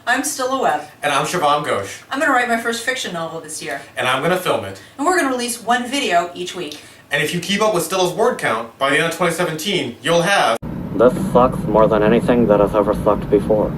I'm Stila Webb. And I'm Siobhan Ghosh. I'm going to write my first fiction novel this year. And I'm going to film it. And we're going to release one video each week. And if you keep up with Stila's word count, by the end of 2017, you'll have... This sucks more than anything that has ever sucked before.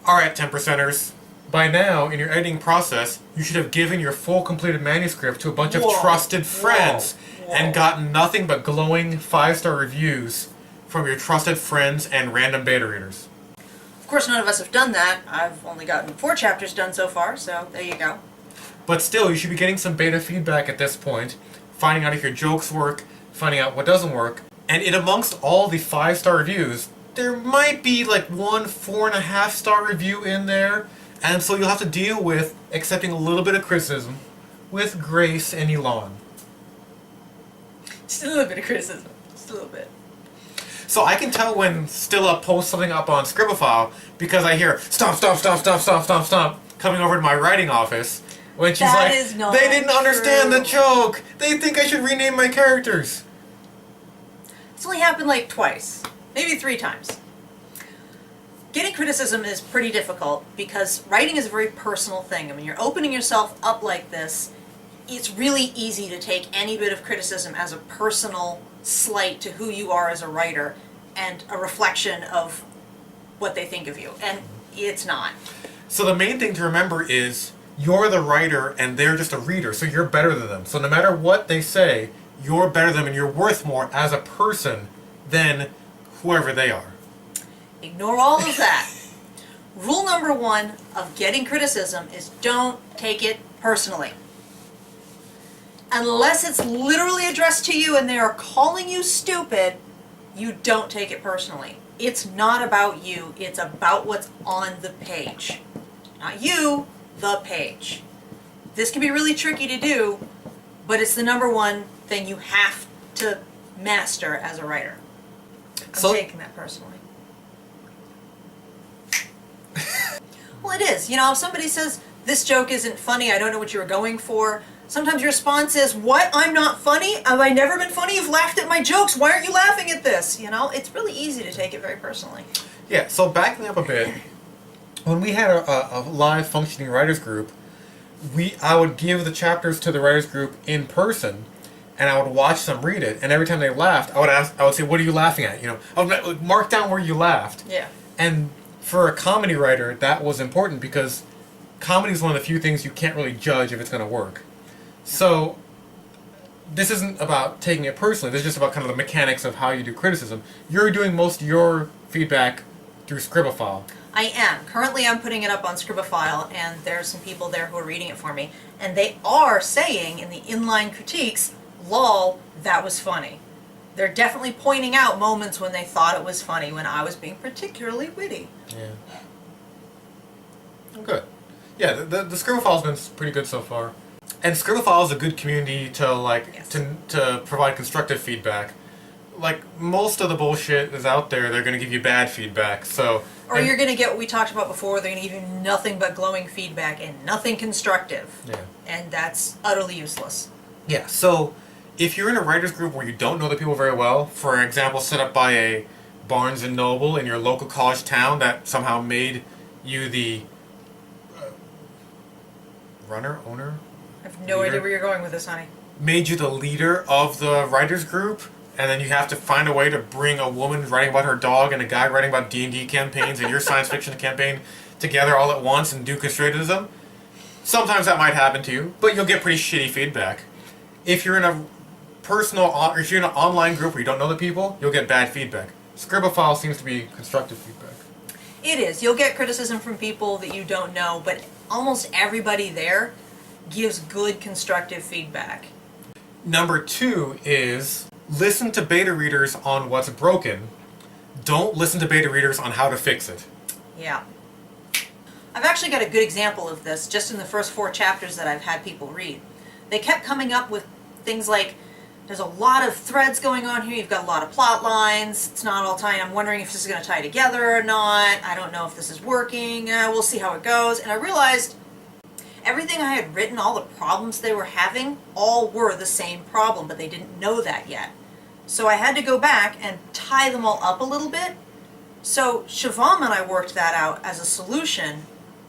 Alright, 10%ers. By now, in your editing process, you should have given your full completed manuscript to a bunch of trusted friends and gotten nothing but glowing 5-star reviews from your trusted friends and random beta readers. Of course, none of us have done that. I've only gotten 4 chapters done so far, so there you go. But still, you should be getting some beta feedback at this point, finding out if your jokes work, finding out what doesn't work, and in amongst all the 5-star reviews, there might be like one 4.5-star review in there, and so you'll have to deal with accepting a little bit of criticism with grace and elan. Just a little bit of criticism. Just a little bit. So I can tell when Stila posts something up on Scribble because I hear stomp, stomp, stomp, stomp, stomp, stomp, stomp coming over to my writing office when she's like, they didn't understand the joke. They think I should rename my characters. It's only happened like twice, maybe 3 times. Getting criticism is pretty difficult because writing is a very personal thing. I mean, you're opening yourself up like this. It's really easy to take any bit of criticism as a personal slight to who you are as a writer and a reflection of what they think of you, and it's not. So the main thing to remember is you're the writer and they're just a reader, so you're better than them. So no matter what they say, you're better than them and you're worth more as a person than whoever they are. Ignore all of that. Rule number 1 of getting criticism is don't take it personally. Unless it's literally addressed to you and they are calling you stupid, you don't take it personally. It's not about you, it's about what's on the page. Not you, the page. This can be really tricky to do, but it's the number 1 thing you have to master as a writer. I'm taking that personally. Well, it is. You know, if somebody says, this joke isn't funny, I don't know what you were going for, sometimes your response is, what? I'm not funny? Have I never been funny? You've laughed at my jokes. Why aren't you laughing at this? You know, it's really easy to take it very personally. Yeah, so backing up a bit, when we had a live functioning writers group, I would give the chapters to the writers group in person, and I would watch them read it, and every time they laughed, I would say, what are you laughing at? You know, I would mark down where you laughed. Yeah. And for a comedy writer, that was important because comedy is one of the few things you can't really judge if it's going to work. So this isn't about taking it personally, this is just about kind of the mechanics of how you do criticism. You're doing most of your feedback through Scribble. I am. Currently I'm putting it up on Scribble, and there's some people there who are reading it for me, and they are saying in the inline critiques, lol, that was funny. They're definitely pointing out moments when they thought it was funny, when I was being particularly witty. Yeah. Good. Yeah, the Scribblefile's been pretty good so far. And Scribble is a good community to to provide constructive feedback. Like, most of the bullshit is out there, they're going to give you bad feedback, so... Or you're going to get what we talked about before, they're going to give you nothing but glowing feedback and nothing constructive. Yeah. And that's utterly useless. Yeah, so if you're in a writer's group where you don't know the people very well, for example, set up by a Barnes & Noble in your local college town that somehow made you the owner? I have no idea where you're going with this, honey. Made you the leader of the writers group, and then you have to find a way to bring a woman writing about her dog and a guy writing about D&D campaigns and your science fiction campaign together all at once and do constructivism. Sometimes that might happen to you, but you'll get pretty shitty feedback. If you're in a if you're in an online group where you don't know the people, you'll get bad feedback. Scribble seems to be constructive feedback. It is. You'll get criticism from people that you don't know, but almost everybody there gives good constructive feedback. Number 2 is listen to beta readers on what's broken. Don't listen to beta readers on how to fix it. Yeah. I've actually got a good example of this just in the first 4 chapters that I've had people read. They kept coming up with things like, there's a lot of threads going on here, you've got a lot of plot lines, it's not all tying, I'm wondering if this is going to tie together or not, I don't know if this is working, we'll see how it goes. And I realized everything I had written, all the problems they were having, all were the same problem, but they didn't know that yet. So I had to go back and tie them all up a little bit So Shivam and I worked that out as a solution,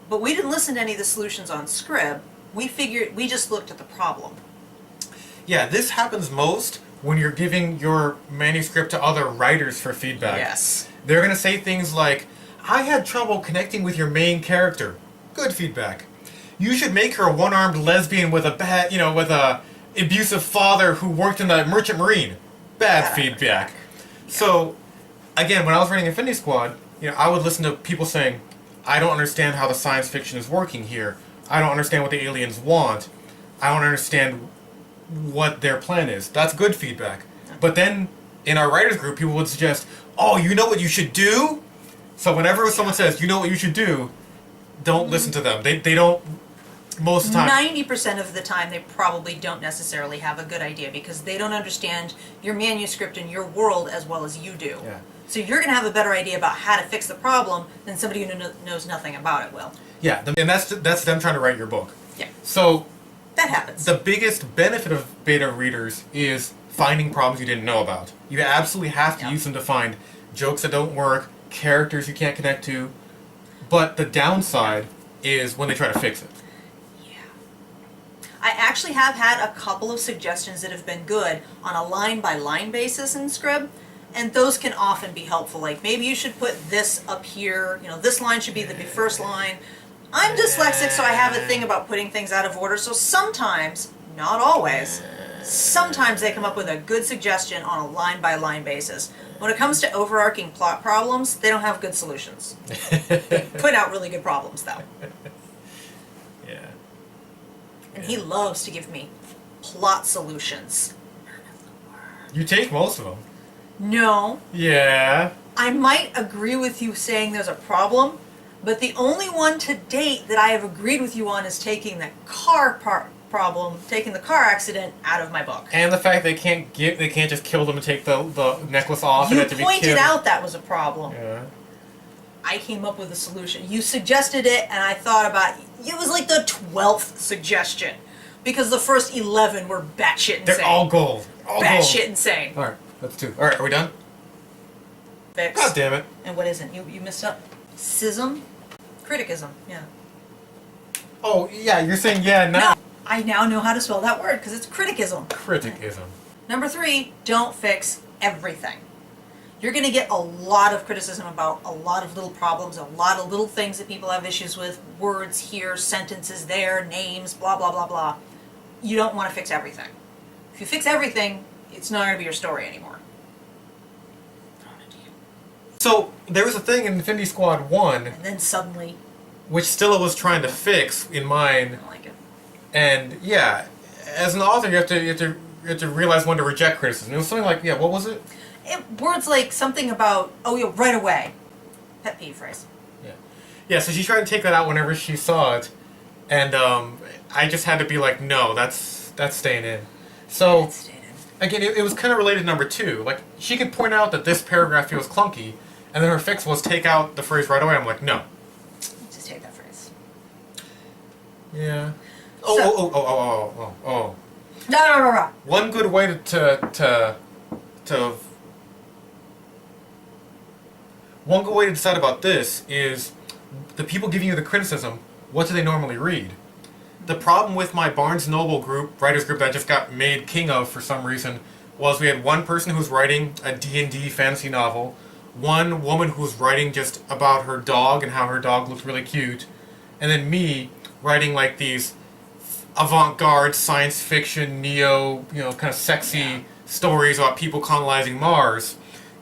but we didn't listen to any of the solutions on Scrib. We just looked at the problem. Yeah, this happens most when you're giving your manuscript to other writers for feedback. Yes. They're going to say things like, I had trouble connecting with your main character. Good feedback. You should make her a one-armed lesbian with with a abusive father who worked in the Merchant Marine. Bad feedback. Yeah. So, again, when I was writing Infinity Squad, I would listen to people saying, I don't understand how the science fiction is working here. I don't understand what the aliens want. I don't understand what their plan is. That's good feedback. But then, in our writers group, people would suggest, oh, you know what you should do? So whenever someone says, you know what you should do, don't listen to them. They don't, most of the time. 90% of the time, they probably don't necessarily have a good idea because they don't understand your manuscript and your world as well as you do. Yeah. So you're going to have a better idea about how to fix the problem than somebody who knows nothing about it will. Yeah, and that's them trying to write your book. Yeah. So That happens. the biggest benefit of beta readers is finding problems you didn't know about. You absolutely have to use them to find jokes that don't work, characters you can't connect to, but the downside is when they try to fix it. Yeah. I actually have had a couple of suggestions that have been good on a line-by-line basis in Scrib, and those can often be helpful. Like, maybe you should put this up here, this line should be the first line. I'm dyslexic, so I have a thing about putting things out of order, so sometimes, not always, sometimes they come up with a good suggestion on a line-by-line basis. When it comes to overarching plot problems, they don't have good solutions. They put out really good problems, though. Yeah. And he loves to give me plot solutions. You take most of them. No, Yeah. I might agree with you saying there's a problem, but the only one to date that I have agreed with you on is taking the taking the car accident out of my book. And the fact they can't just kill them and take the necklace off. You and it to be pointed killed. out that was a problem. Yeah. I came up with a solution. You suggested it, and I thought about it. It was like the 12th suggestion, because the first 11 were batshit insane. They're all gold. All gold. Batshit insane. All right, that's 2. All right, are we done? Fix. God damn it. And what isn't? You missed up. Schism? Criticism, yeah. Oh, yeah, you're saying yeah now. No, I now know how to spell that word, because it's criticism. Criticism. Number 3, don't fix everything. You're going to get a lot of criticism about a lot of little problems, a lot of little things that people have issues with, words here, sentences there, names, blah, blah, blah, blah. You don't want to fix everything. If you fix everything, it's not going to be your story anymore. So, there was a thing in Infinity Squad 1, And then suddenly, which Stila was trying to fix in I mine, don't like it. and yeah, as an author, you have to realize when to reject criticism. It was something like, yeah, what was it? Words like something about, oh, yeah, right away. Pet peeve phrase. Yeah, so she tried to take that out whenever she saw it, and I just had to be like, no, that's staying in. So, It's stated. again, it was kind of related to number 2. Like, she could point out that this paragraph feels clunky, and then her fix was take out the phrase right away. I'm like, no. Just take that phrase. Yeah. So- Oh. No. One good way to one good way to decide about this is the people giving you the criticism, what do they normally read? The problem with my Barnes & Noble group, writers group that I just got made king of for some reason, was we had one person who was writing a D&D fantasy novel, one woman who was writing just about her dog and how her dog looked really cute, and then me writing like these avant-garde science fiction, neo, kind of sexy stories about people colonizing Mars,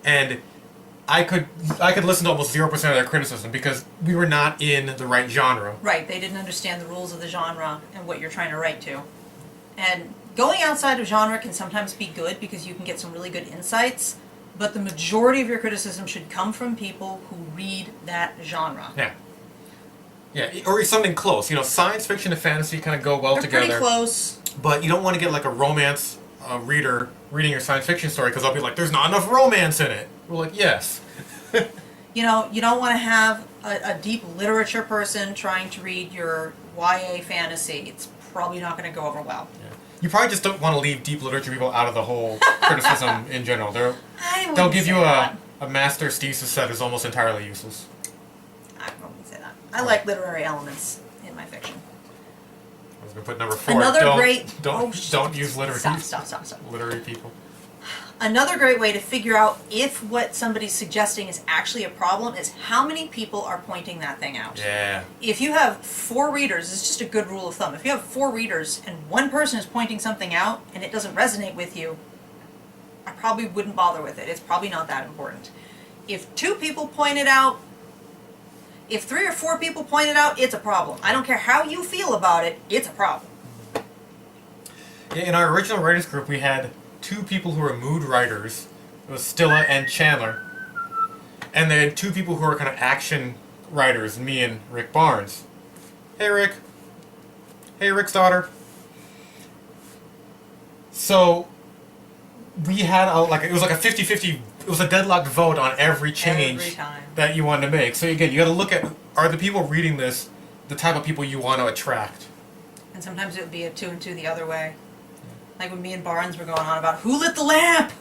and I could listen to almost 0% of their criticism because we were not in the right genre. Right, they didn't understand the rules of the genre and what you're trying to write to. And going outside of genre can sometimes be good because you can get some really good insights, but the majority of your criticism should come from people who read that genre. Yeah, or something close. Science fiction and fantasy kind of go well They're together. pretty close. But you don't want to get like a romance reader reading your science fiction story because they'll be like, there's not enough romance in it. We're like, yes. You don't want to have a deep literature person trying to read your YA fantasy. It's probably not going to go over well. Yeah. You probably just don't want to leave deep literature people out of the whole criticism in general. I They'll wouldn't give say you that. a a master's thesis set is almost entirely useless. I wouldn't say that. I like literary elements in my fiction. I was going to put number 4. Another don't, great... Don't use literary. Stop. Literary people. Another great way to figure out if what somebody's suggesting is actually a problem is how many people are pointing that thing out. Yeah. If you have 4 readers, it's just a good rule of thumb. If you have 4 readers and one person is pointing something out and it doesn't resonate with you, I probably wouldn't bother with it. It's probably not that important. If 2 people point it out, if 3 or 4 people point it out, it's a problem. I don't care how you feel about it, it's a problem. In our original writers group, we had 2 people who were mood writers. It was Stila and Chandler. And they had 2 people who were kind of action writers, me and Rick Barnes. Hey, Rick. Hey, Rick's daughter. So, we had it was like a 50-50, it was a deadlocked vote on every change Every time. that you wanted to make. So again, you got to look at, are the people reading this the type of people you want to attract? And sometimes it would be a 2 and 2 the other way. Like when me and Barnes were going on about who lit the lamp?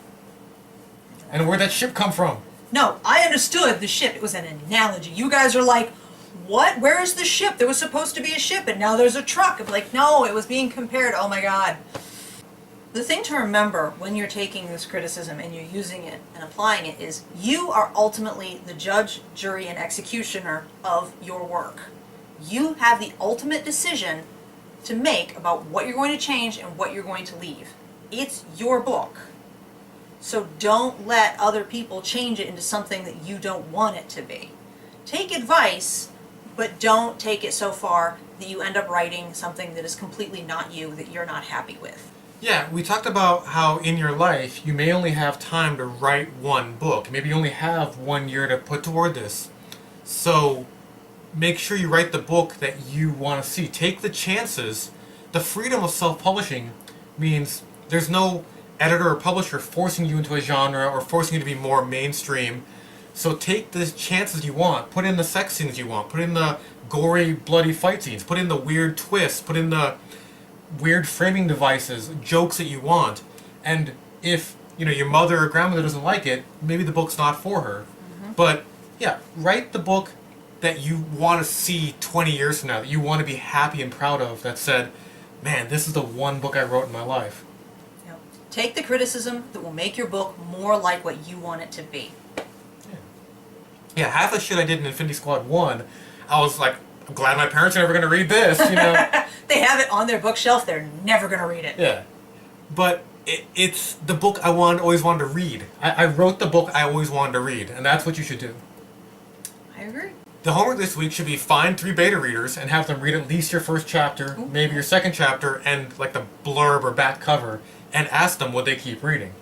And where'd that ship come from? No, I understood the ship. It was an analogy. You guys are like, what? Where is the ship? There was supposed to be a ship and now there's a truck. I'm like, no, it was being compared. Oh my God. The thing to remember when you're taking this criticism and you're using it and applying it is you are ultimately the judge, jury, and executioner of your work. You have the ultimate decision to make about what you're going to change and what you're going to leave. It's your book. So don't let other people change it into something that you don't want it to be. Take advice, but don't take it so far that you end up writing something that is completely not you, that you're not happy with. Yeah, we talked about how in your life you may only have time to write one book. Maybe you only have 1 year to put toward this. So make sure you write the book that you want to see. Take the chances. The freedom of self-publishing means there's no editor or publisher forcing you into a genre or forcing you to be more mainstream. So take the chances you want. Put in the sex scenes you want. Put in the gory, bloody fight scenes. Put in the weird twists. Put in the weird framing devices, jokes that you want. And if, your mother or grandmother doesn't like it, maybe the book's not for her. Mm-hmm. But, yeah, write the book that you want to see 20 years from now, that you want to be happy and proud of, that said, man, this is the one book I wrote in my life. Yep. Take the criticism that will make your book more like what you want it to be. Yeah, half the shit I did in Infinity Squad 1, I was like, I'm glad my parents are never going to read this, They have it on their bookshelf, they're never going to read it. Yeah. But it's the book I always wanted to read. I wrote the book I always wanted to read, and that's what you should do. I agree. The homework this week should be find 3 beta readers and have them read at least your first chapter, maybe your second chapter, and like the blurb or back cover, and ask them would they keep reading.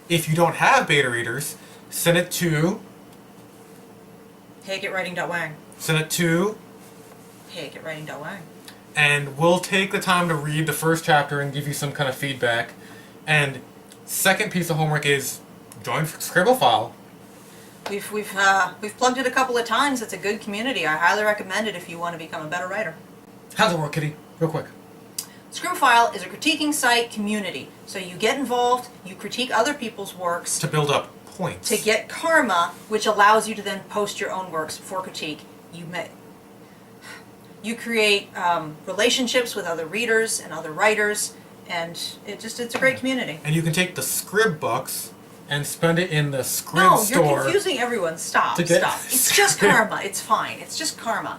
If you don't have beta readers, send it to... Hey@writing.wang. Send it to... Hey@writing.wang. And we'll take the time to read the first chapter and give you some kind of feedback. And second piece of homework is join Scribblefile. We've plugged it a couple of times. It's a good community. I highly recommend it if you want to become a better writer. How's it work, Kitty? Real quick. Scribblefile is a critiquing site community. So you get involved, you critique other people's works To build up points. to get karma, which allows you to then post your own works for critique. You create relationships with other readers and other writers, and it's a great community. And you can take the Scrib bucks and spend it in the Scrib No, store. you're confusing everyone. Stop. It's just karma. It's fine. It's just karma.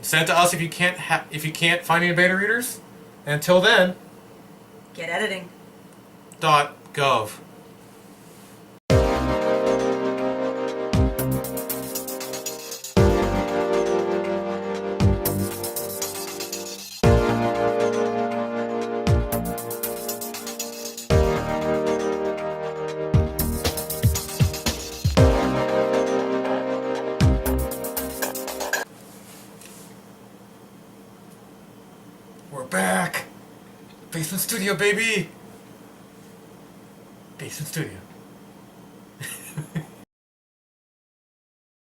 Send it to us if you can't find any beta readers. Until then, Get editing. .gov. We're back! Basement Studio, baby! Basement Studio.